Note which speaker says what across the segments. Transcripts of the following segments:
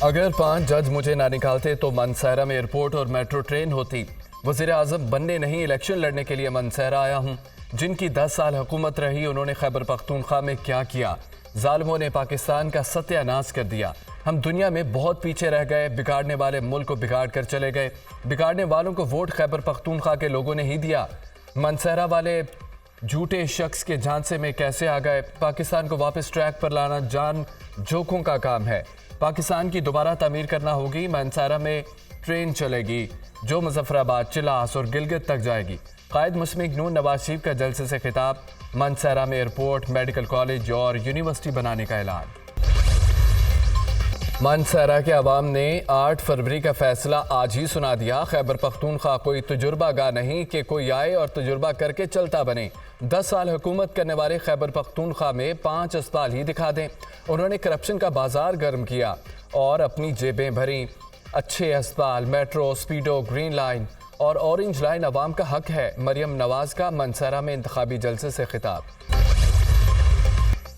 Speaker 1: اگر 5 جج مجھے نہ نکالتے تو منصیرہ میں ایئرپورٹ اور میٹرو ٹرین ہوتی۔ وزیر اعظم بننے نہیں الیکشن لڑنے کے لیے منصیرہ آیا ہوں۔ جن کی 10 سال حکومت رہی انہوں نے خیبر پختونخوا میں کیا کیا؟ ظالموں نے پاکستان کا ستیہ ناش کر دیا۔ ہم دنیا میں بہت پیچھے رہ گئے، بگاڑنے والے ملک کو بگاڑ کر چلے گئے، بگاڑنے والوں کو ووٹ خیبر پختونخوا کے لوگوں نے ہی دیا۔ منصیرہ والے جھوٹے شخص کے جھانسے میں کیسے آ گئے؟ پاکستان کو واپس ٹریک پر لانا جان جوکھوں کا کام ہے۔ پاکستان کی دوبارہ تعمیر کرنا ہوگی۔ منصیرہ میں ٹرین چلے گی جو مظفر آباد، چلاس اور گلگت تک جائے گی۔ قائد مسلم نون نواز شریف کا جلسے سے خطاب۔ منصیرہ میں ایئرپورٹ، میڈیکل کالج اور یونیورسٹی بنانے کا اعلان۔ منصیرہ کے عوام نے 8 فروری کا فیصلہ آج ہی سنا دیا۔ خیبر پختونخوا کوئی تجربہ گاہ نہیں کہ کوئی آئے اور تجربہ کر کے چلتا بنے۔ 10 سال حکومت کرنے والے خیبر پختونخوا میں 5 اسپتال ہی دکھا دیں۔ انہوں نے کرپشن کا بازار گرم کیا اور اپنی جیبیں بھریں۔ اچھے اسپتال، میٹرو، سپیڈو، گرین لائن اور اورنج لائن عوام کا حق ہے۔ مریم نواز کا منصیرہ میں انتخابی جلسے سے خطاب۔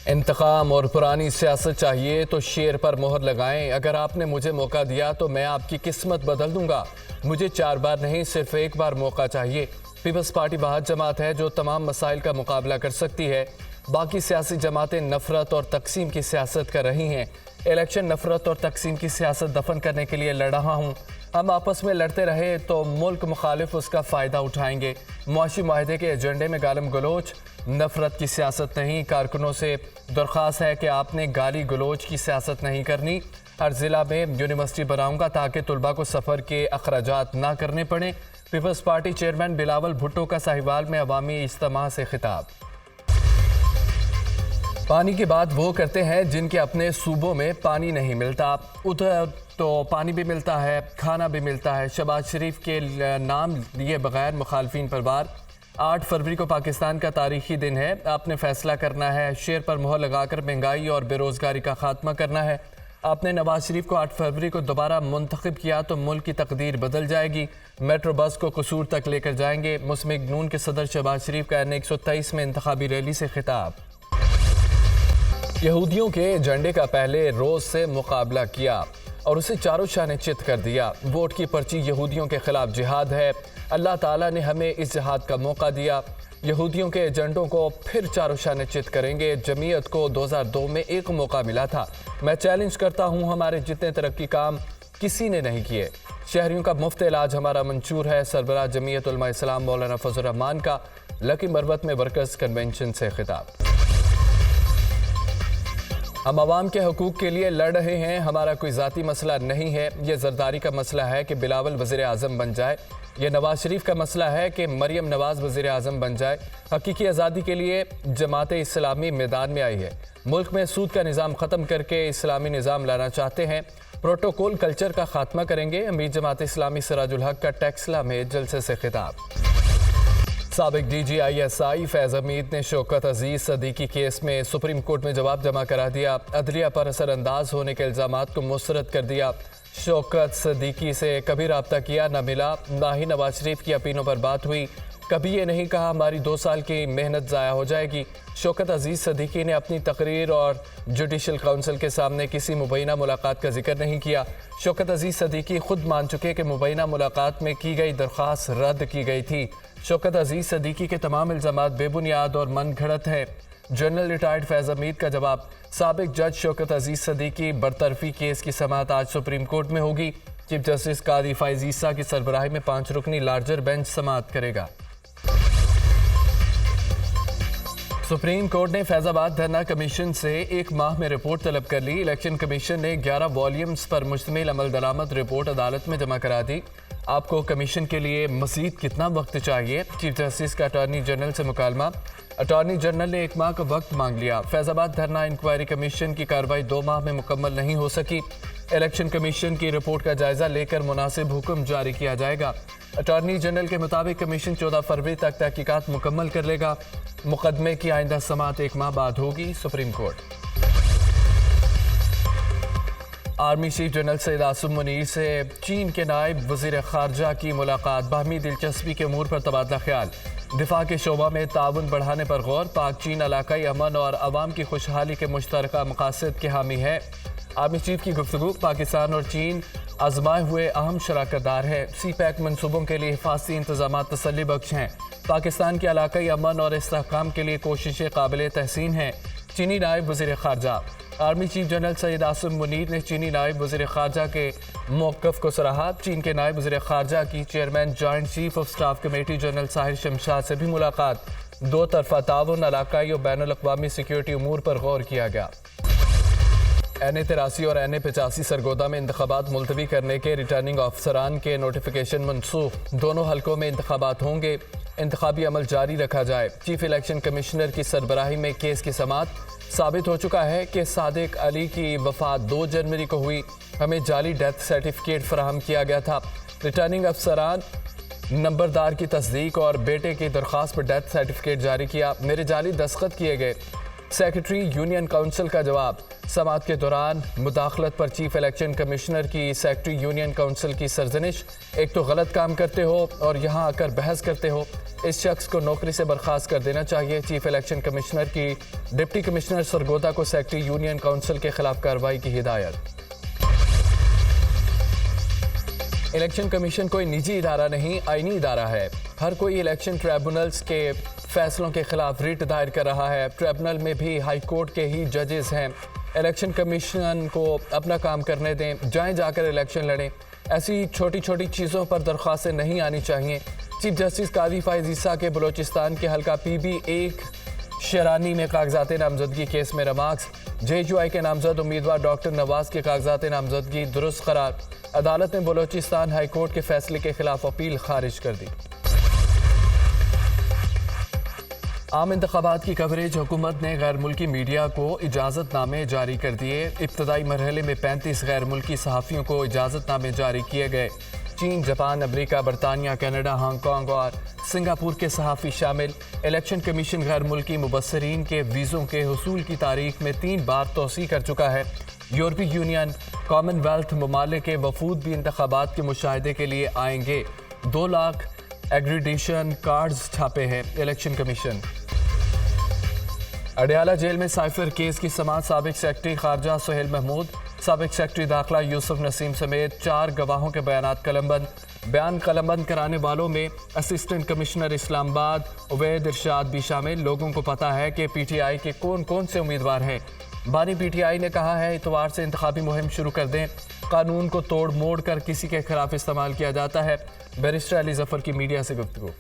Speaker 1: انتقام اور پرانی سیاست چاہیے تو شیر پر مہر لگائیں۔ اگر آپ نے مجھے موقع دیا تو میں آپ کی قسمت بدل دوں گا۔ مجھے 4 بار نہیں، صرف 1 بار موقع چاہیے۔ پیپلز پارٹی واحد جماعت ہے جو تمام مسائل کا مقابلہ کر سکتی ہے۔ باقی سیاسی جماعتیں نفرت اور تقسیم کی سیاست کر رہی ہیں۔ الیکشن نفرت اور تقسیم کی سیاست دفن کرنے کے لیے لڑ رہا ہوں۔ ہم آپس میں لڑتے رہے تو ملک مخالف اس کا فائدہ اٹھائیں گے۔ معاشی معاہدے کے ایجنڈے میں گالم گلوچ، نفرت کی سیاست نہیں۔ کارکنوں سے درخواست ہے کہ آپ نے گالی گلوچ کی سیاست نہیں کرنی۔ ہر ضلع میں یونیورسٹی بناؤں گا تاکہ طلباء کو سفر کے اخراجات نہ کرنے پڑیں۔ پیپلز پارٹی چیئرمین بلاول بھٹو کا ساہیوال میں عوامی اجتماع سے خطاب۔ پانی کی بات وہ کرتے ہیں جن کے اپنے صوبوں میں پانی نہیں ملتا، ادھر تو پانی بھی ملتا ہے، کھانا بھی ملتا ہے۔ شہباز شریف کے نام لیے بغیر مخالفین پر وار۔ 8 فروری کو پاکستان کا تاریخی دن ہے۔ آپ نے فیصلہ کرنا ہے، شیر پر مہر لگا کر مہنگائی اور بے روزگاری کا خاتمہ کرنا ہے۔ آپ نے نواز شریف کو 8 فروری کو دوبارہ منتخب کیا تو ملک کی تقدیر بدل جائے گی۔ میٹرو بس کو قصور تک لے کر جائیں گے۔ مسلم نون کے صدر شہباز شریف کا این 123 میں انتخابی ریلی سے خطاب۔ یہودیوں کے ایجنڈے کا پہلے روز سے مقابلہ کیا اور اسے چاروں شانے چت کر دیا۔ ووٹ کی پرچی یہودیوں کے خلاف جہاد ہے۔ اللہ تعالیٰ نے ہمیں اس جہاد کا موقع دیا۔ یہودیوں کے ایجنڈوں کو پھر چاروں شانے چت کریں گے۔ جمعیت کو 2002 میں ایک موقع ملا تھا۔ میں چیلنج کرتا ہوں، ہمارے جتنے ترقی کام کسی نے نہیں کیے۔ شہریوں کا مفت علاج ہمارا منشور ہے۔ سربراہ جمعیت علماء اسلام مولانا فضل الرحمان کا لکی مروت میں ورکرز کنونشن سے خطاب۔ ہم عوام کے حقوق کے لیے لڑ رہے ہیں، ہمارا کوئی ذاتی مسئلہ نہیں ہے۔ یہ زرداری کا مسئلہ ہے کہ بلاول وزیر اعظم بن جائے۔ یہ نواز شریف کا مسئلہ ہے کہ مریم نواز وزیر اعظم بن جائے۔ حقیقی آزادی کے لیے جماعت اسلامی میدان میں آئی ہے۔ ملک میں سود کا نظام ختم کر کے اسلامی نظام لانا چاہتے ہیں۔ پروٹوکول کلچر کا خاتمہ کریں گے۔ امیر جماعت اسلامی سراج الحق کا ٹیکسلا میں جلسے سے خطاب۔ سابق D G I S I فیض حمید نے شوکت عزیز صدیقی کیس میں سپریم کورٹ میں جواب جمع کرا دیا۔ عدلیہ پر اثر انداز ہونے کے الزامات کو مسترد کر دیا۔ شوکت صدیقی سے کبھی رابطہ کیا نہ ملا، نہ ہی نواز شریف کی اپینوں پر بات ہوئی۔ کبھی یہ نہیں کہا ہماری 2 سال کی محنت ضائع ہو جائے گی۔ شوکت عزیز صدیقی نے اپنی تقریر اور جوڈیشل کونسل کے سامنے کسی مبینہ ملاقات کا ذکر نہیں کیا۔ شوکت عزیز صدیقی خود مان چکے کہ مبینہ ملاقات میں کی گئی درخواست رد کی گئی تھی۔ شوکت عزیز صدیقی کے تمام الزامات بے بنیاد اور من گھڑت ہیں۔ جنرل ریٹائرڈ فیض حمید کا جواب۔ سابق جج شوکت عزیز صدیقی برطرفی کیس کی سماعت آج سپریم کورٹ میں ہوگی۔ چیف جسٹس قاضی فائز عیسیٰ کی سربراہی میں 5 رکنی لارجر بینچ سماعت کرے گا۔ سپریم کورٹ نے فیض آباد دھرنا کمیشن سے 1 ماہ میں رپورٹ طلب کر لی۔ الیکشن کمیشن نے 11 والیومز پر مشتمل عمل درآمد رپورٹ عدالت میں جمع کرا دی۔ آپ کو کمیشن کے لیے مزید کتنا وقت چاہیے؟ چیف جسٹس کا اٹارنی جنرل سے مکالمہ۔ اٹارنی جنرل نے 1 ماہ کا وقت مانگ لیا۔ فیض آباد دھرنا انکوائری کمیشن کی کارروائی 2 ماہ میں مکمل نہیں ہو سکی۔ الیکشن کمیشن کی رپورٹ کا جائزہ لے کر مناسب حکم جاری کیا جائے گا۔ اٹارنی جنرل کے مطابق کمیشن 14 فروری تک تحقیقات مکمل کر لے گا۔ مقدمے کی آئندہ سماعت 1 ماہ بعد ہوگی۔ Supreme court. Army chief general Syed Asim Munir سے چین کے نائب وزیر خارجہ کی ملاقات۔ باہمی دلچسپی کے امور پر تبادلہ خیال۔ دفاع کے شعبہ میں تعاون بڑھانے پر غور۔ پاک چین علاقائی امن اور عوام کی خوشحالی کے مشترکہ مقاصد کے حامی ہے۔ आर्मी चीफ की गुफ्तगू। पाकिस्तान और चीन आजमाए हुए अहम शराकतदार हैं। सी पैक मनसूबों के लिए हिफाजती इंतजाम तसल्ली बख्श हैं। पाकिस्तान के इलाकाई अमन और इस्तेहकाम के लिए कोशिशें काबिल तहसीन हैं। चीनी नायब वज़ीर ख़ारजा। Army chief general Syed Asim Munir ने चीनी नायब वज़ीर ख़ारजा के मौक़िफ़ को सराहा। चीन के नायब वज़ीर ख़ारजा की chairman joint chief of staff committee general Sahir Shamshad से भी मुलाकात। दो तरफ़ा ताउन, इलाकाई और बैनुल अक़वामी सिक्योरिटी उमूर पर गौर किया गया। NA-83 और NA-85 सरगोदा में इंतखाबात मुलतवी करने के रिटर्निंग अफसरान के नोटिफिकेशन मनसूख। दोनों हलकों में इंतखाबात होंगे। इंतखाबी अमल जारी रखा जाए। चीफ इलेक्शन कमिश्नर की सरबराही में केस की समाअत। साबित हो चुका है कि सादिक अली की वफ़ात 2 जनवरी को हुई। हमें जाली डेथ सर्टिफिकेट फराहम किया गया था। रिटर्निंग अफसरान नंबरदार की तस्दीक और बेटे की दरख्वास्त पर डेथ सर्टिफिकेट जारी किया। मेरे जाली दस्तखत किए गए। सेक्रेटरी यूनियन काउंसिल का जवाब। समाअत के दौरान मुदाखलत पर चीफ इलेक्शन कमिश्नर की सेक्रेटरी यूनियन काउंसिल की सरजनिश। एक तो गलत काम करते हो और यहाँ आकर बहस करते हो। इस शख्स को नौकरी से बर्खास्त कर देना चाहिए। चीफ इलेक्शन कमिश्नर की डिप्टी कमिश्नर सरगोदा को सेक्रेटरी यूनियन काउंसिल के खिलाफ कार्रवाई की हिदायत। इलेक्शन कमीशन कोई निजी इदारा नहीं, आईनी इदारा है। हर कोई इलेक्शन ट्राइब्यूनल्स के फैसलों के खिलाफ रिट दायर कर रहा है। ट्राइब्यूनल में भी हाई कोर्ट के ही जजेस हैं। इलेक्शन कमीशन को अपना काम करने दें, जाएं जाकर इलेक्शन लड़ें। ऐसी छोटी छोटी चीज़ों पर दरख्वास्तें नहीं आनी चाहिए। चीफ जस्टिस काजी फाइज ईसा के बलोचिस्तान के हल्का PB-1 शरानी में कागजात नामजदगी केस में रमाक्स। JUI के नामजद उम्मीदवार डॉक्टर नवाज के कागजात नामजदगी दुरुस्त करार। अदालत ने बलोचिस्तान हाई कोर्ट के फैसले के खिलाफ अपील खारिज कर दी। आम इंतखाबात की कवरेज। हुकूमत ने गैर मुल्की मीडिया को इजाज़तनामे जारी कर दिए। इब्तदाई मरहले में 35 गैर मुल्की सहाफ़ियों को इजाज़तनामे जारी किए गए। चीन, जापान, अमेरिका, बरतानिया, कनाडा, हांगकॉन्ग और सिंगापुर के सहाफ़ी शामिल। इलेक्शन कमीशन गैर मुल्की मुबस्सरीन के वीज़ों के हुसूल की तारीख में 3 बार तोसी कर चुका है। यूरोपीय यूनियन, कॉमनवेल्थ ममालिक के वफूद भी इंतखाबात के मुशाहिदे के लिए आएंगे। 2 लाख एग्रीडेशन कार्ड्स छापे हैं इलेक्शन कमीशन। अडयाला जेल में साइफर केस की समाअत। साबिक सेक्रेटरी खारजा सुहेल महमूद, साबिक सेक्रेटरी दाखिला यूसुफ नसीम समेत 4 गवाहों के बयानात कलमबंद। बयान कलमबंद कराने वालों में असिस्टेंट कमिश्नर इस्लामाबाद उवैद इरशाद भी शामिल। लोगों को पता है कि PTI के कौन कौन से उम्मीदवार हैं। बानी PTI ने कहा है इतवार से इंतखाबी मुहिम शुरू कर दें। कानून को तोड़ मोड़ कर किसी के खिलाफ इस्तेमाल किया जाता है। बैरिस्टर अली जफर की मीडिया से गुफ्तगू।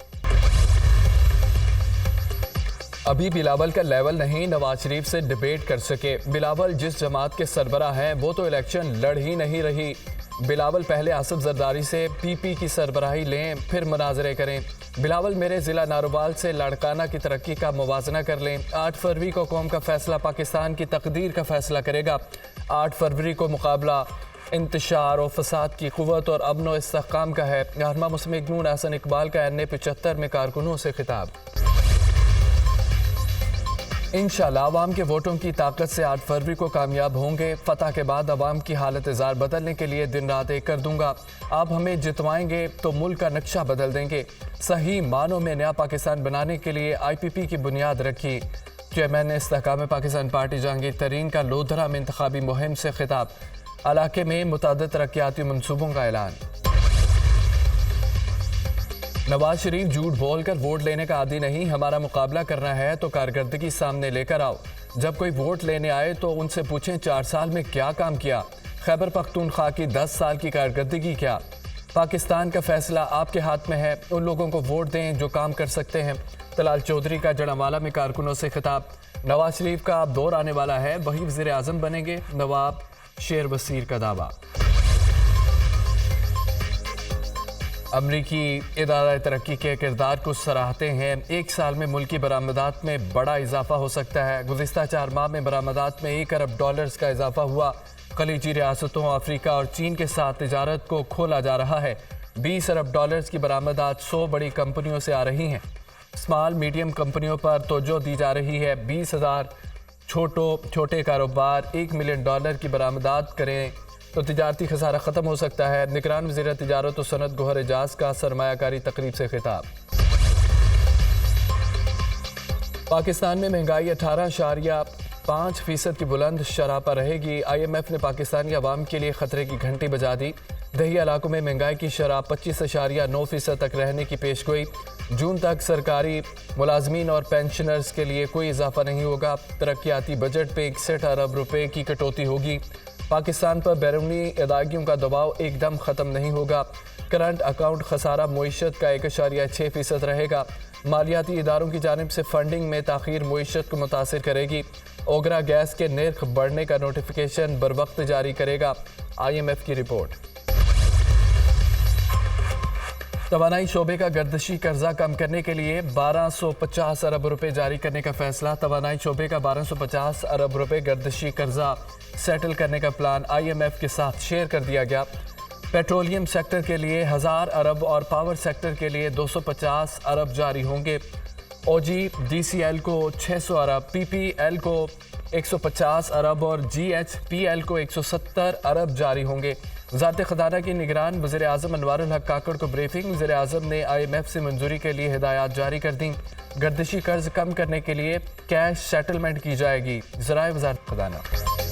Speaker 1: अभी बिलावल का लेवल नहीं नवाज शरीफ से डिबेट कर सके। बिलावल जिस जमात के सरबराह हैं वो तो इलेक्शन लड़ ही नहीं रही। बिलावल पहले आसिफ जरदारी से PP की सरबराही लें, फिर मुनाजरे करें। बिलावल मेरे ज़िला नारोवाल से लाड़काना की तरक्की का मुवाजना कर लें। 8 फरवरी को कौम का फैसला पाकिस्तान की तकदीर का फैसला करेगा। 8 फरवरी को मुकाबला इंतशार और फसाद की क़ुव्वत और अमन व इस्तेहकाम का है। रहनुमा मुस्लिम लीग नून हसन इकबाल का NA-75 में कारकुनों से खिताब। इंशाअल्लाह अवाम के वोटों की ताकत से 8 फरवरी को कामयाब होंगे। फतह के बाद अवाम की हालत जार बदलने के लिए दिन रात एक कर दूंगा। आप हमें जितवाएंगे तो मुल्क का नक्शा बदल देंगे। सही मानों में नया पाकिस्तान बनाने के लिए IPP की बुनियाद रखी। चेयरमैन ने इस्तेहकाम पाकिस्तान पार्टी जहांगीर तरीन का लोधरा में इंतखाबी मुहिम से खिताब। इलाके में मुतअद्दिद तरक्याती मनसूबों का ऐलान। नवाज शरीफ झूठ बोलकर वोट लेने का आदी नहीं। हमारा मुकाबला करना है तो कारकर्दगी सामने लेकर आओ। जब कोई वोट लेने आए तो उनसे पूछें 4 साल में क्या काम किया। खैबर पख्तूनख्वा की 10 साल की कारकर्दगी क्या। पाकिस्तान का फैसला आपके हाथ में है। उन लोगों को वोट दें जो काम कर सकते हैं। तलाल चौधरी का जड़ावाला में कारकुनों से खिताब। नवाज शरीफ का अब दौर आने वाला है, वही वज़ीर आज़म बनेंगे। नवाब शेर वसीर का दावा। अमरीकी इदारा तरक्की के किरदार को सराहते हैं। 1 साल में मुल्की बरामदात में बड़ा इजाफा हो सकता है। गुज़िश्ता 4 माह में बरामदात में $1 अरब का इजाफा हुआ। खलीजी रियासतों, अफ्रीका और चीन के साथ तिजारत को खोला जा रहा है। $20 अरब की बरामदात 100 बड़ी कंपनियों से आ रही हैं। स्मॉल मीडियम कंपनियों पर तवज्जो दी जा रही है। 20,000 छोटे कारोबार $1 मिलियन की बरामदात करें तो तिजारती खसारा ख़त्म हो सकता है। निगरान वज़ीर तिजारत और सनत गोहर एजाज का सरमायाकारी तकरीब से खिताब। पाकिस्तान में महंगाई 5% की बुलंद शरह पर रहेगी। IMF ने पाकिस्तानी अवाम के लिए खतरे की घंटी बजा दी। दही इलाकों में महंगाई की शरह 25.9% तक रहने की पेशगोई। जून तक सरकारी मुलाजमीन और पेंशनर्स के लिए कोई इजाफा नहीं होगा। तरक्याती बजट पे 61 अरब रुपए की कटौती होगी। पाकिस्तान पर बैरूनी अदायगियों का दबाव एकदम ख़त्म नहीं होगा। करंट अकाउंट खसारा मुईशत का 1.6% रहेगा। मालियाती इदारों की जानिब से फंडिंग में ताख़ीर मुईशत को मुतासिर करेगी। ओगरा गैस के नर्ख बढ़ने का नोटिफिकेशन बर वक्त जारी करेगा। IMF की रिपोर्ट। तवानाई शोबे का गर्दशी कर्जा कम करने के लिए 1250 अरब रुपए जारी करने का फैसला। तवानाई शोबे का 1250 अरब रुपए गर्दशी कर्जा सेटल करने का प्लान IMF के साथ शेयर कर दिया गया। पेट्रोलियम सेक्टर के लिए 1000 अरब और पावर सेक्टर के लिए 250 अरब जारी होंगे। OGDCL को 600 अरब, PPL को 150 अरब और GHPL को 170 अरब जारी होंगे। वज़ारत ख़ज़ाना की निगरान वज़ीर आज़म अनवारुल हक काकड़ को ब्रीफिंग। वज़ीर आज़म ने IMF से मंजूरी के लिए हिदायत जारी कर दी। गर्दिशी कर्ज कम करने के लिए कैश सेटलमेंट की जाएगी। ज़राए वज़ारत ख़ज़ाना।